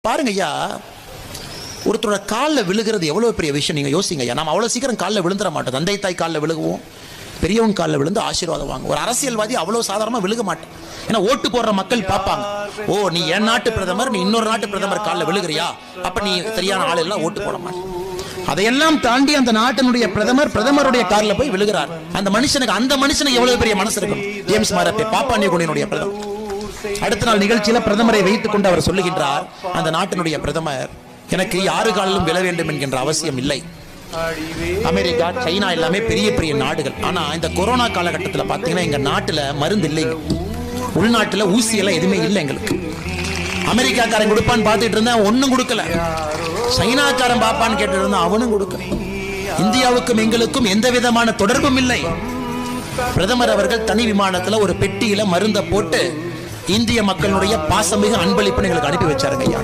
பாருங்க ஐயா, ஒருத்தரோட காலில் விழுகிறது எவ்வளவு பெரிய விஷயம். நீங்க யோசிங்க ஐயா, நம்ம அவ்வளவு சீக்கிரம் காலில் விழுந்துட மாட்டோம். தந்தை தாய் காலில் விழுகுவோம், பெரியவங்க காலில் விழுந்து ஆசீர்வாதம் வாங்க. ஒரு அரசியல்வாதி அவ்வளவு சாதாரணமா விழுக மாட்டேன். ஏன்னா ஓட்டு போடுற மக்கள் பார்ப்பாங்க, ஓ நீ என் நாட்டு பிரதமர், நீ இன்னொரு நாட்டு பிரதமர் காலில் விழுகிறியா, அப்ப நீ சரியான ஆள் எல்லாம் ஓட்டு போட மாட்டேன். அதையெல்லாம் தாண்டி அந்த நாட்டினுடைய பிரதமருடைய காலில் போய் விழுகிறார். அந்த மனுஷனுக்கு எவ்வளவு பெரிய மனசு இருக்கும். ஜேம்ஸ் மாரப்பே, பாப்பா நியூகினியுடைய பிரதமர். அடுத்த நாள் நிகழ்ச்சியில பிரதமரை வைத்துக் கொண்டு அவர் சொல்லுகின்றார், அந்த நாட்டினுடைய பிரதமர், எனக்கு யாரு காலிலும் விழ வேண்டும் என்கின்ற அவசியம் இல்லை. அமெரிக்கா, சைனா எல்லாமே பெரிய பெரிய நாடுகள். ஆனா இந்த கொரோனா காலகட்டத்தில் பாத்தீங்கன்னா எங்க நாட்டுல மருந்து இல்லைங்க. உள்நாட்டுல ஊசி எல்லாம் எதுவுமே இல்லை எங்களுக்கு. அமெரிக்காக்காரன் கொடுப்பான்னு பார்த்துட்டு இருந்தேன், ஒன்னும் கொடுக்கல. சைனாக்காரன் பாப்பான்னு கேட்டு இருந்தா அவனும் கொடுக்கல. இந்தியாவுக்கும் எங்களுக்கும் எந்த விதமான தொடர்பும் இல்லை. பிரதமர் அவர்கள் தனி விமானத்துல ஒரு பெட்டியில மருந்தை போட்டு இந்திய மக்களுடைய பாசமிகு அன்பளிப்பு எங்களுக்கு அனுப்பி வச்சாருங்க ஐயா.